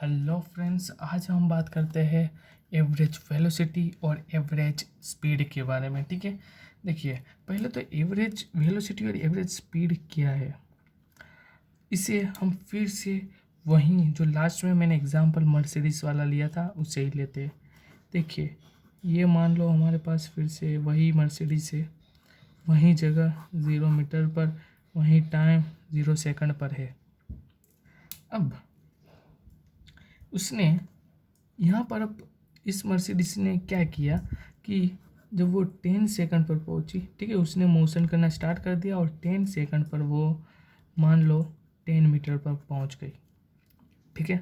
Hello friends, आज हम बात करते हैं एवरेज वेलोसिटी और एवरेज स्पीड के बारे में। ठीक है, देखिए पहले तो एवरेज वेलोसिटी और एवरेज स्पीड क्या है, इसे हम फिर से वहीं जो लास्ट में मैंने एग्जांपल मर्सिडीज वाला लिया था उसे ही लेते हैं। देखिए, ये मान लो हमारे पास फिर से वही मर्सिडीज है, वही जगह 0 मीटर पर, वही टाइम 0 सेकंड पर है। अब उसने यहाँ पर अब इस मर्सिडीज ने क्या किया कि जब वो 10 सेकंड पर पहुंची, ठीक है, उसने मोशन करना स्टार्ट कर दिया और 10 सेकंड पर वो मान लो 10 मीटर पर पहुंच गई। ठीक है,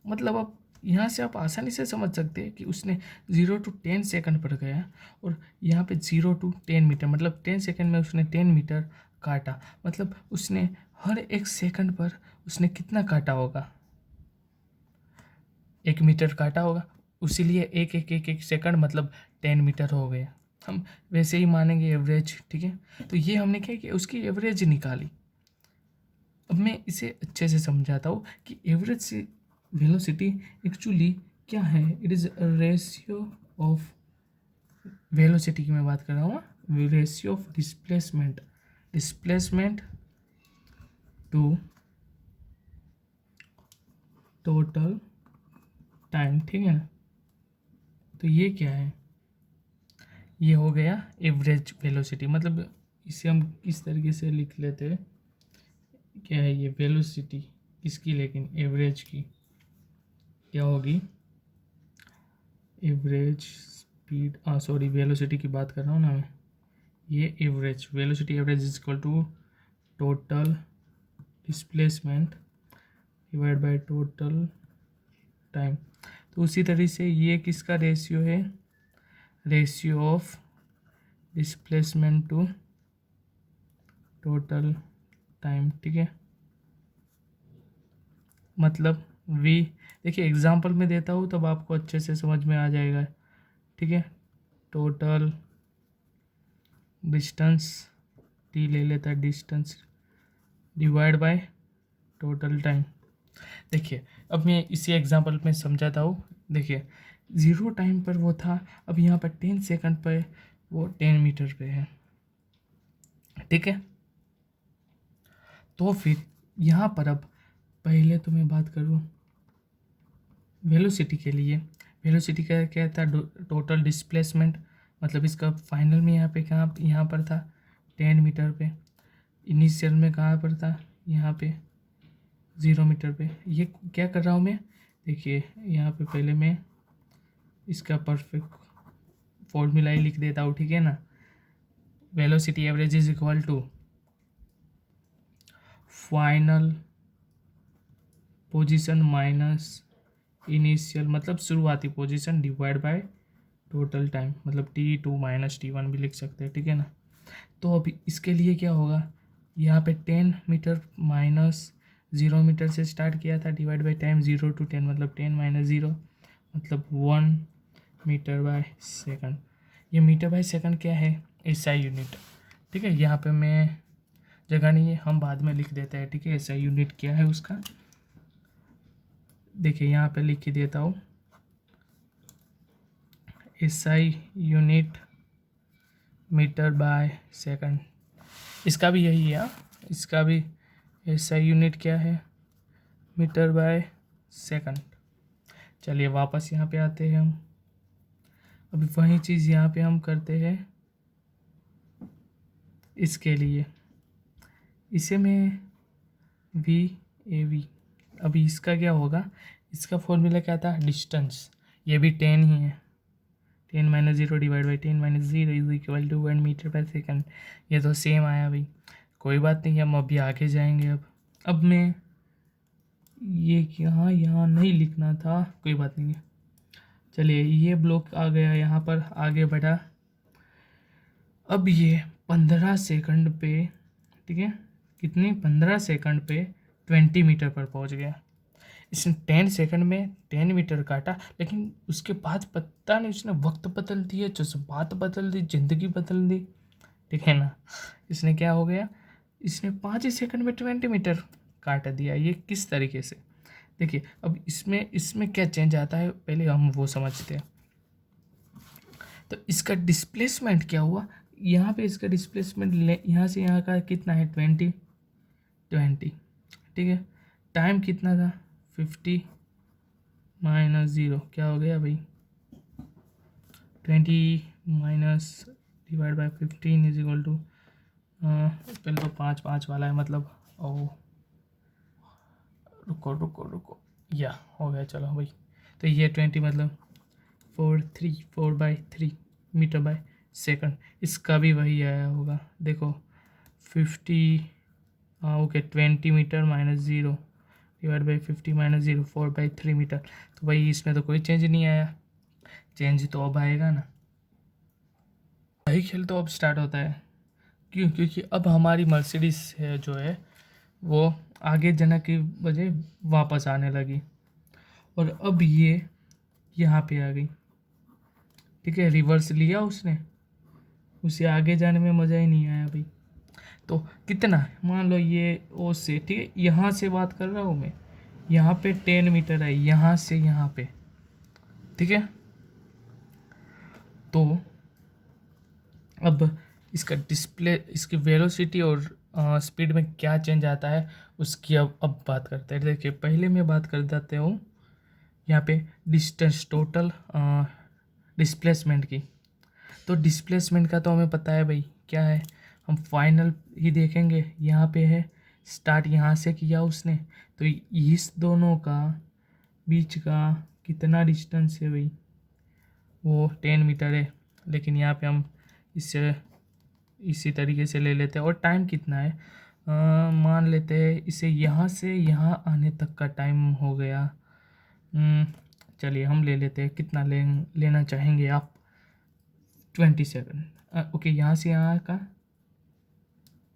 मतलब अब यहाँ से आप आसानी से समझ सकते हैं कि उसने 0 to 10 सेकंड पर गया और यहाँ पे 0 to 10 मीटर, मतलब 10 सेकंड में उसने 10 मीटर काटा। मतलब उसने हर एक सेकंड पर उसने कितना काटा होगा, 1 मीटर काटा होगा। इसीलिए एक सेकंड मतलब 10 मीटर हो गया। हम वैसे ही मानेंगे एवरेज। ठीक है, तो ये हमने क्या किया, उसकी एवरेज निकाली। अब मैं इसे अच्छे से समझाता हूँ कि एवरेज से वेलोसिटी एक्चुअली क्या है। It is ratio of velocity की मैं बात कर रहा हूँ, ratio of displacement to total time. ठीक है ना, तो ये क्या है, ये हो गया एवरेज वेलोसिटी। मतलब इसे हम इस तरीके से लिख लेते हैं, क्या है ये वेलोसिटी इसकी, लेकिन एवरेज की क्या होगी, एवरेज स्पीड, सॉरी वेलोसिटी की बात कर रहा हूँ ना मैं। ये average velocity, average is equal to total displacement divide by total time. तो उसी तरीके से ये किसका रेशियो है, ratio of displacement to total time. ठीक है, मतलब वी, देखिए एग्जांपल में देता हूँ तब आपको अच्छे से समझ में आ जाएगा। ठीक है, टोटल डिस्टेंस, टी ले लेता है distance, divide by total time. देखिए अब मैं इसी एग्जांपल में समझाता हूँ। देखिए 0 टाइम पर वो था, अब यहाँ पर 10 सेकंड पर वो 10 मीटर पे है। ठीक है, तो फिर यहाँ पर अब पहले तो मैं बात करूँ वेलोसिटी के लिए। वेलोसिटी का क्या था, टोटल डिस्प्लेसमेंट, मतलब इसका फाइनल में यहाँ पे कहाँ, यहाँ पर था 10 मीटर पे, इनिशियल में कहाँ पर था, यहाँ पे 0 मीटर पे। ये क्या कर रहा हूँ मैं, देखिए यहाँ पे पहले मैं इसका परफेक्ट फॉर्मूला ही लिख देता हूँ। ठीक है ना, velocity average is equal to final position minus initial, मतलब शुरुआती position, divide by total time, मतलब T2 माइनस T1 भी लिख सकते हैं। ठीक है ना, तो अभी इसके लिए क्या होगा, यहाँ पे 10 मीटर माइनस 0 मीटर से स्टार्ट किया था, डिवाइड बाई टाइम 0 to 10, मतलब 10 - 0, मतलब 1 मीटर/सेकंड। ये मीटर/सेकंड क्या है, SI यूनिट। ठीक है, यहाँ पे मैं जगह नहीं है, हम बाद में लिख देते हैं। ठीक है, SI यूनिट क्या है उसका, देखिए यहाँ पे लिख ही देता हूँ, SI यूनिट मीटर/सेकंड। इसका भी यही है, इसका भी SI यूनिट क्या है, मीटर/सेकंड। चलिए वापस यहाँ पे आते हैं हम, अभी वही चीज़ यहाँ पे हम करते हैं इसके लिए। इसे मैं VAV, अभी इसका क्या होगा, इसका फॉर्मूला क्या था, डिस्टेंस, ये भी 10 ही है, 10 - 0 divide by 10 - 0 is equal to 1 metre per second. ये तो सेम आया भाई, कोई बात नहीं, हम अभी आगे जाएंगे। अब मैं ये यहाँ नहीं लिखना था, कोई बात नहीं है। चलिए ये ब्लॉक आ गया, यहाँ पर आगे बढ़ा। अब ये 15 सेकंड पे, ठीक है, कितनी 15 सेकंड पे 20 मीटर पर पहुँच गया। इसने 10 सेकंड में 10 मीटर काटा, लेकिन उसके बाद पता नहीं उसने वक्त बदल दिया, जज्बात बदल दी, जिंदगी बदल दी। ठीक है ना, इसने क्या हो गया, इसने 5 ही सेकंड में 20 मीटर काट दिया। ये किस तरीके से, देखिए अब इसमें इसमें क्या चेंज आता है पहले हम वो समझते हैं। तो इसका डिस्प्लेसमेंट क्या हुआ, यहाँ पे इसका डिस्प्लेसमेंट यहाँ से यहाँ का कितना है 20 20, ठीक है। टाइम कितना था 50 माइनस 0 क्या हो गया भाई 20 minus divide by 15 is equal to पहले तो 5 5 वाला है मतलब ओ रुको रुको रुको या हो गया चलो भाई। तो ये 20 मतलब 4 मीटर बाय सेकंड, इसका भी वही आया होगा देखो 50 हाँ okay 20 metre minus 0 divide by 50 minus 0 4/3 metre. तो भाई इसमें तो कोई चेंज नहीं आया, चेंज तो अब आएगा ना, वही खेल तो अब स्टार्ट होता है। क्यों, क्योंकि अब हमारी मर्सिडीज है जो है वो आगे जाने की वजह वापस आने लगी और अब ये यहाँ पे आ गई, ठीक है। रिवर्स लिया उसने, उसे आगे जाने में मज़ा ही नहीं आया भाई। तो कितना मान लो ये ओ से, ठीक है, यहाँ से बात कर रहा हूँ मैं, यहाँ पे 10 मीटर है यहाँ से यहाँ पे, ठीक है। तो अब इसका डिस्प्ले, इसकी वेलोसिटी और स्पीड में क्या चेंज आता है उसकी अब बात करते हैं। देखिए पहले मैं बात कर देते हूँ यहाँ पे डिस्टेंस टोटल डिस्प्लेसमेंट की। तो डिस्प्लेसमेंट का तो हमें पता है भाई क्या है, हम फाइनल ही देखेंगे। यहाँ पे है स्टार्ट यहाँ से किया उसने, तो इस दोनों का बीच का कितना डिस्टेंस है भाई, वो 10 मीटर है। लेकिन यहाँ पे हम इससे इसी तरीके से ले लेते हैं। और टाइम कितना है मान लेते हैं इसे यहाँ से यहाँ आने तक का टाइम हो गया। चलिए हम ले लेते हैं, कितना लेना चाहेंगे आप 20 सेकंड। ओके यहाँ से यहाँ का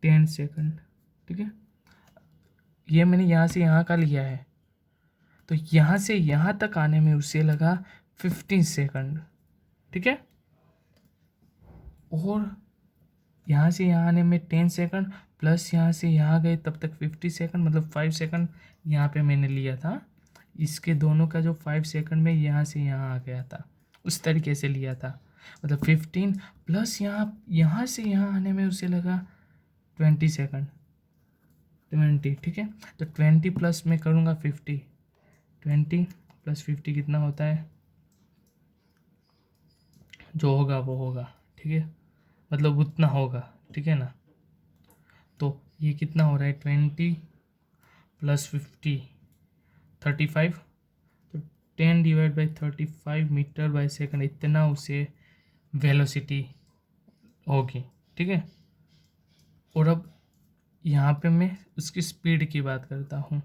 10 सेकंड, ठीक है। ये मैंने यहाँ से यहाँ का लिया है, तो यहाँ से यहाँ तक आने में उसे लगा 15 सेकंड, ठीक है। और यहाँ से यहाँ आने में 10 सेकंड प्लस यहाँ से यहाँ गए तब तक 50 सेकंड, मतलब 5 सेकंड यहाँ पे मैंने लिया था। इसके दोनों का जो 5 सेकंड में यहाँ से यहाँ आ गया था उस तरीके से लिया था, मतलब 15 प्लस यहाँ से यहाँ आने में उसे लगा 20 सेकंड 20, ठीक है। तो 20 प्लस मैं करूँगा 50, 20 प्लस 50 कितना होता है, जो होगा वो होगा, ठीक है, मतलब उतना होगा, ठीक है ना। तो ये कितना हो रहा है 20 प्लस 50 35, तो 10 divide by 35 metre by second, इतना उसे वेलोसिटी होगी, ठीक है। और अब यहाँ पे मैं उसकी स्पीड की बात करता हूँ।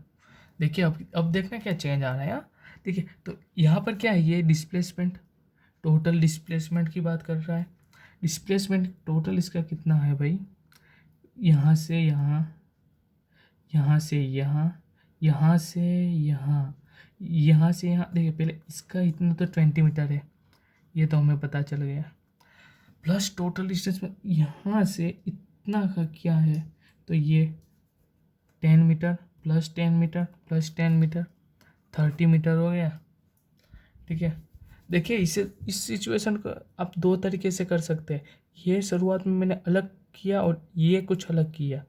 देखिए अब देखना क्या चेंज आ रहा है यहाँ, देखिए तो यहाँ पर क्या है, ये डिस्प्लेसमेंट, टोटल डिस्प्लेसमेंट की बात कर रहा है। डिस्प्लेसमेंट टोटल इसका कितना है भाई, यहाँ से यहाँ, यहाँ से यहाँ, यहाँ से यहाँ, यहाँ से यहाँ। देखिए पहले इसका इतना तो 20 मीटर है, ये तो हमें पता चल गया, प्लस टोटल डिस्टेंस में यहाँ से इतना का क्या है, तो ये 10 metre plus 10 metre plus 10 metre 30 metre हो गया, ठीक है। देखिए इसे, इस सिचुएशन को आप दो तरीके से कर सकते हैं। ये शुरुआत में मैंने अलग किया और ये कुछ अलग किया,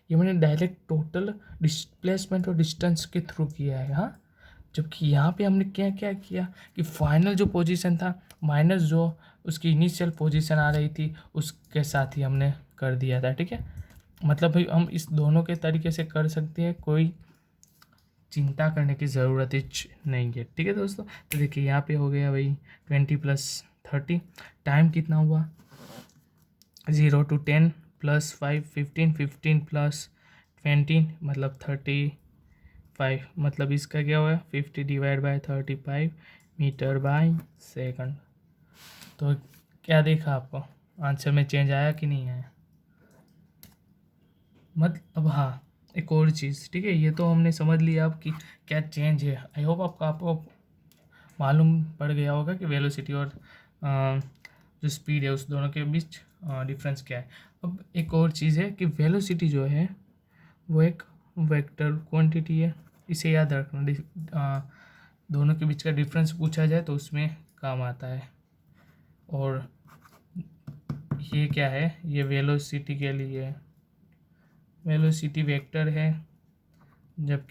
ये मैंने डायरेक्ट टोटल डिस्प्लेसमेंट और डिस्टेंस के थ्रू किया है, हाँ। जबकि यहाँ पे हमने क्या क्या किया कि फाइनल जो पोजीशन था माइनस जो उसकी इनिशियल पोजीशन आ रही थी उसके साथ ही हमने कर दिया था, ठीक है। मतलब भाई हम इस दोनों के तरीके से कर सकते हैं, कोई चिंता करने की ज़रूरत ही नहीं है, ठीक है दोस्तों। तो देखिए यहाँ पे हो गया भाई 20 प्लस 30, टाइम कितना हुआ 0 to 10 प्लस 5 15, 15 प्लस 20 मतलब 35, मतलब इसका क्या हुआ 50 divide by 35 metre by second. तो क्या देखा आपको आंसर में चेंज आया कि नहीं आया, अब हाँ एक और चीज़, ठीक है, ये तो हमने समझ लिया अब कि क्या चेंज है। आई होप आपको मालूम पड़ गया होगा कि वेलोसिटी और जो स्पीड है उस दोनों के बीच डिफरेंस क्या है। अब एक और चीज़ है कि वेलोसिटी जो है वो एक वेक्टर क्वांटिटी है, इसे याद रखना। दोनों के बीच का डिफरेंस पूछा जाए तो उसमें काम आता है। और ये क्या है, ये वेलोसिटी के लिए है, वेलोसिटी वेक्टर है, जबकि